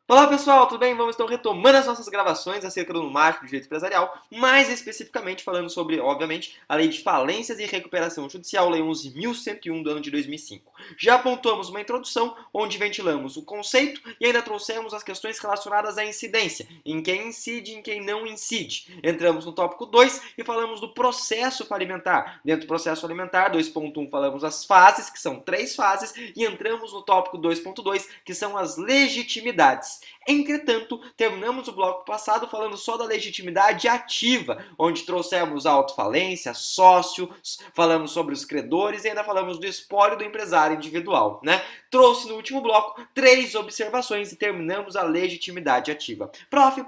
Olá pessoal, tudo bem? Vamos então retomando as nossas gravações acerca do marco do direito empresarial, mais especificamente falando sobre, obviamente, a Lei de Falências e Recuperação Judicial, Lei 11.101 do ano de 2005. Já pontuamos uma introdução onde ventilamos o conceito e ainda trouxemos as questões relacionadas à incidência, em quem incide e em quem não incide. Entramos no tópico 2 e falamos do processo falimentar. Dentro do processo falimentar, 2.1 falamos as fases, que são 3 fases, e entramos no tópico 2.2, que são as legitimidades. Entretanto, terminamos o bloco passado falando só da legitimidade ativa, onde trouxemos a autofalência, sócios, falamos sobre os credores e ainda falamos do espólio do empresário individual, né? Trouxe no último bloco 3 observações e terminamos a legitimidade ativa. Prof,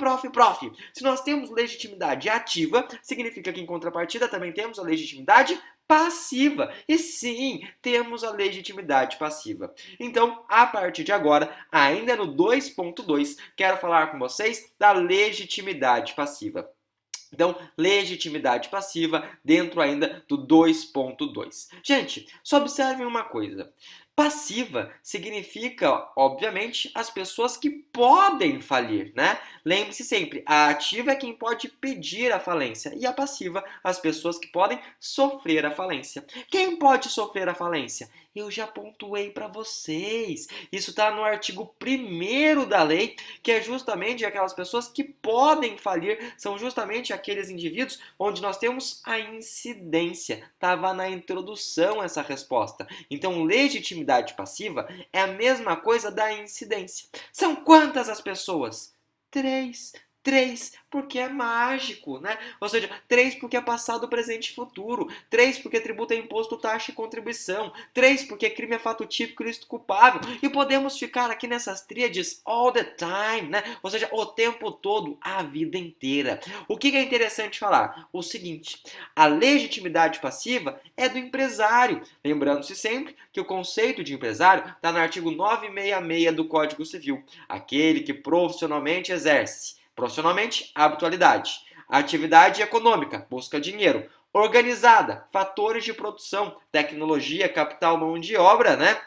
se nós temos legitimidade ativa, significa que em contrapartida também temos a legitimidade passiva. E sim, temos a legitimidade passiva. Então, a partir de agora, ainda no 2.2, quero falar com vocês da legitimidade passiva. Então, legitimidade passiva dentro ainda do 2.2. Gente, só observem uma coisa. Passiva significa, obviamente, as pessoas que podem falir, né? Lembre-se sempre, a ativa é quem pode pedir a falência e a passiva, as pessoas que podem sofrer a falência. Quem pode sofrer a falência? Eu já pontuei para vocês. Isso está no artigo 1º da lei, que é justamente aquelas pessoas que podem falir, são justamente aqueles indivíduos onde nós temos a incidência. Estava na introdução essa resposta. Então, legitimidade passiva é a mesma coisa da incidência. São quantas as pessoas? Três. Três, porque é mágico, né? Ou seja, três porque é passado, presente e futuro. Três porque tributo é imposto, taxa e contribuição. Três porque crime é fato típico e ilícito culpável. E podemos ficar aqui nessas tríades all the time, né? Ou seja, o tempo todo, a vida inteira. O que é interessante falar? O seguinte, a legitimidade passiva é do empresário. Lembrando-se sempre que o conceito de empresário está no artigo 966 do Código Civil. Aquele que profissionalmente exerce. Profissionalmente, habitualidade. Atividade econômica, busca dinheiro. Organizada, fatores de produção, tecnologia, capital, mão de obra, né?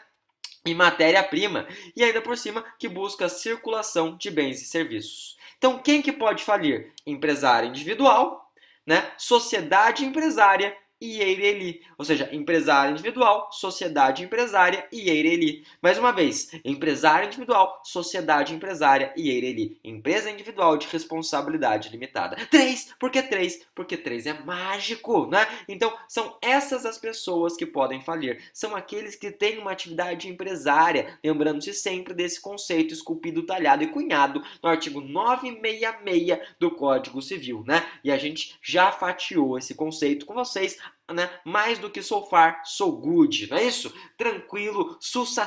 E matéria-prima. E ainda por cima, que busca a circulação de bens e serviços. Então, quem que pode falir? Empresário individual, né? Sociedade empresária e EIRELI, ou seja, empresário individual, sociedade empresária e EIRELI. Mais uma vez, empresário individual, sociedade empresária e EIRELI, empresa individual de responsabilidade limitada. Três, por que três? Porque três é mágico, né? Então, são essas as pessoas que podem falir, são aqueles que têm uma atividade empresária, lembrando-se sempre desse conceito esculpido, talhado e cunhado no artigo 966 do Código Civil, né? E a gente já fatiou esse conceito com vocês, né? Mais do que so far, so good, não é isso? Tranquilo, sussa,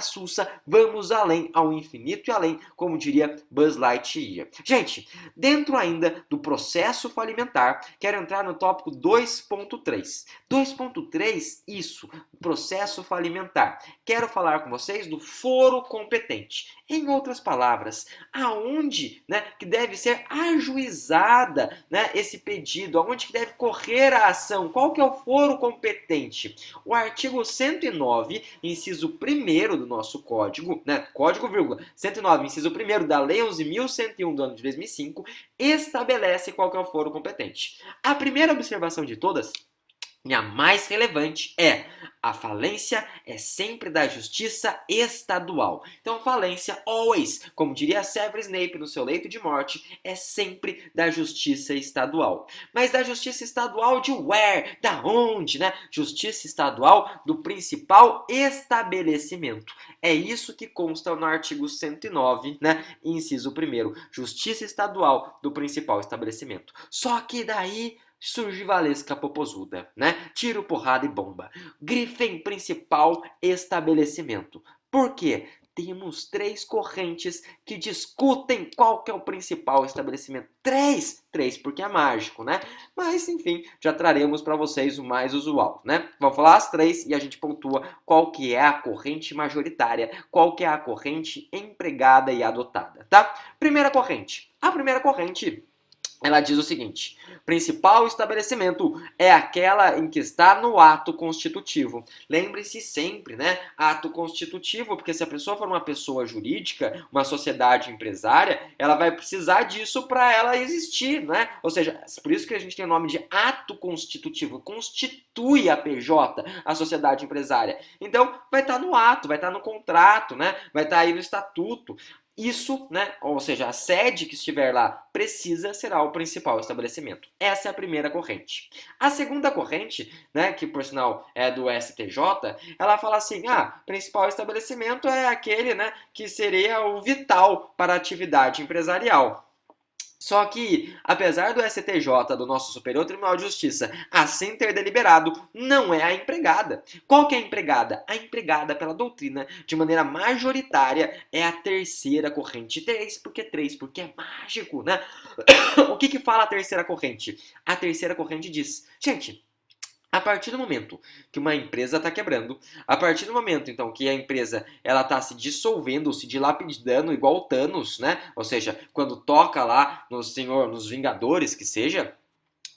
vamos além, ao infinito e além, como diria Buzz Lightyear. Gente, dentro ainda do processo falimentar, quero entrar no tópico 2.3. 2.3, isso, processo falimentar. Quero falar com vocês do foro competente. Em outras palavras, aonde, né, que deve ser ajuizada, né, esse pedido, aonde que deve correr a ação, qual que é o foro competente? O artigo 109, inciso 1º do nosso código, né, código, vírgula, 109, inciso 1º da Lei 11.101 do ano de 2005, estabelece qual que é o foro competente. A primeira observação de todas, e a mais relevante é: a falência é sempre da justiça estadual. Então, falência, always, como diria Severus Snape no seu leito de morte, é sempre da justiça estadual. Mas da justiça estadual de where? Da onde, né? Justiça estadual do principal estabelecimento. É isso que consta no artigo 109, né? Inciso 1º, justiça estadual do principal estabelecimento. Só que daí surge Valesca Popozuda, né? Tiro, porrada e bomba. Grifem principal estabelecimento. Por quê? Temos 3 correntes que discutem qual que é o principal estabelecimento. Três, porque é mágico, né? Mas, enfim, já traremos para vocês o mais usual, né? Vamos falar as 3 e a gente pontua qual que é a corrente majoritária, qual que é a corrente empregada e adotada, tá? Primeira corrente. A primeira corrente, ela diz o seguinte: principal estabelecimento é aquela em que está no ato constitutivo. Lembre-se sempre, né? Ato constitutivo, porque se a pessoa for uma pessoa jurídica, uma sociedade empresária, ela vai precisar disso para ela existir, né? Ou seja, por isso que a gente tem o nome de ato constitutivo. Constitui a PJ, a sociedade empresária. Então, vai estar no ato, vai estar no contrato, né? Vai estar aí no estatuto. Isso, né, ou seja, a sede que estiver lá precisa será o principal estabelecimento. Essa é a primeira corrente. A segunda corrente, né, que por sinal é do STJ, ela fala assim: principal estabelecimento é aquele, né, que seria o vital para a atividade empresarial. Só que, apesar do STJ, do nosso Superior Tribunal de Justiça, assim ter deliberado, não é a empregada. Qual que é a empregada? A empregada pela doutrina, de maneira majoritária, é a terceira corrente. Três, porque é mágico, né? O que fala a terceira corrente? A terceira corrente diz: gente, a partir do momento que uma empresa está quebrando, a partir do momento, então, que a empresa ela está se dissolvendo, se dilapidando, igual o Thanos, né? Ou seja, quando toca lá no Senhor, nos Vingadores, que seja,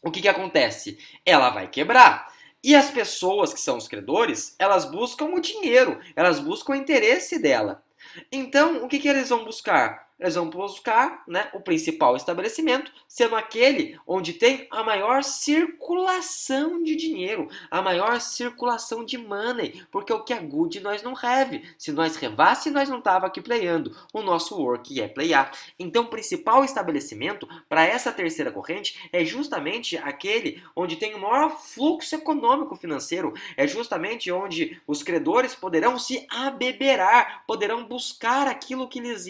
o que acontece? Ela vai quebrar. E as pessoas que são os credores, elas buscam o dinheiro, elas buscam o interesse dela. Então, o que eles vão buscar? Eles vão buscar, né, o principal estabelecimento, sendo aquele onde tem a maior circulação de dinheiro, a maior circulação de money, porque o que é good nós não have. Se nós revasse, nós não tava aqui playando. O nosso work é playar. Então, o principal estabelecimento para essa terceira corrente é justamente aquele onde tem o maior fluxo econômico financeiro, é justamente onde os credores poderão se abeberar, poderão buscar aquilo que lhes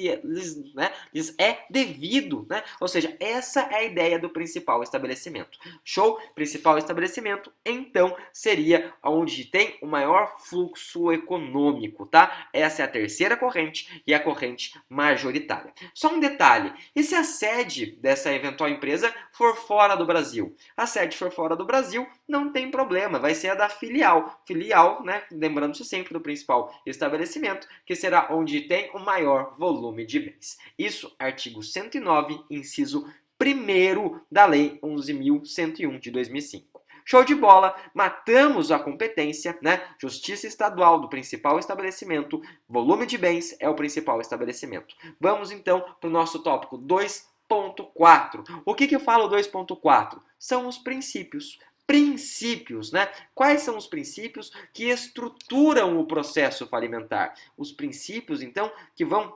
é devido, né? Ou seja, essa é a ideia do principal estabelecimento. Show? Principal estabelecimento, então, seria onde tem o maior fluxo econômico, tá? Essa é a terceira corrente e a corrente majoritária. Só um detalhe: e se a sede dessa eventual empresa for fora do Brasil? A sede for fora do Brasil, não tem problema, vai ser a da filial. Filial, né? Lembrando-se sempre do principal estabelecimento, que será onde tem o maior volume de bens. Isso, artigo 109, inciso 1º da Lei 11.101 de 2005. Show de bola, matamos a competência, né? Justiça estadual do principal estabelecimento, volume de bens é o principal estabelecimento. Vamos então para o nosso tópico 2.4. O que eu falo 2.4? São os princípios. Princípios, né? Quais são os princípios que estruturam o processo falimentar? Os princípios, então, que vão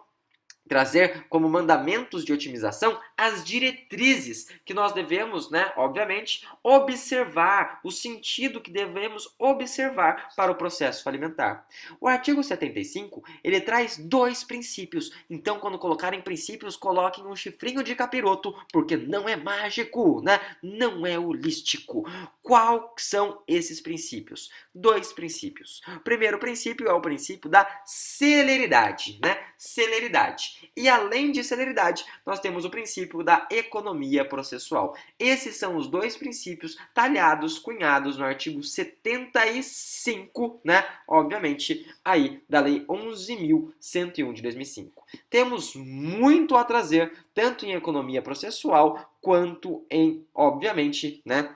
trazer como mandamentos de otimização as diretrizes que nós devemos, né, obviamente, observar, o sentido que devemos observar para o processo falimentar. O artigo 75, ele traz 2 princípios. Então, quando colocarem princípios, coloquem um chifrinho de capiroto, porque não é mágico, né? Não é holístico. Quais são esses princípios? 2 princípios. O primeiro princípio é o princípio da celeridade, né? Celeridade. E além de celeridade, nós temos o princípio da economia processual. Esses são os 2 princípios talhados, cunhados no artigo 75, né? Obviamente, aí da Lei 11.101 de 2005. Temos muito a trazer, tanto em economia processual, quanto em, obviamente, né,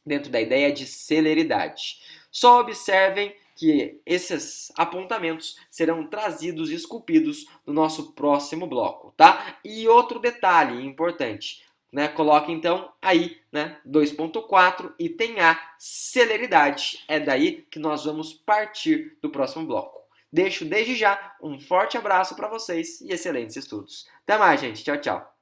dentro da ideia de celeridade. Só observem que esses apontamentos serão trazidos e esculpidos no nosso próximo bloco, tá? E outro detalhe importante, né? Coloque então aí, né, 2.4 e tem a celeridade. É daí que nós vamos partir do próximo bloco. Deixo desde já um forte abraço para vocês e excelentes estudos. Até mais, gente. Tchau, tchau.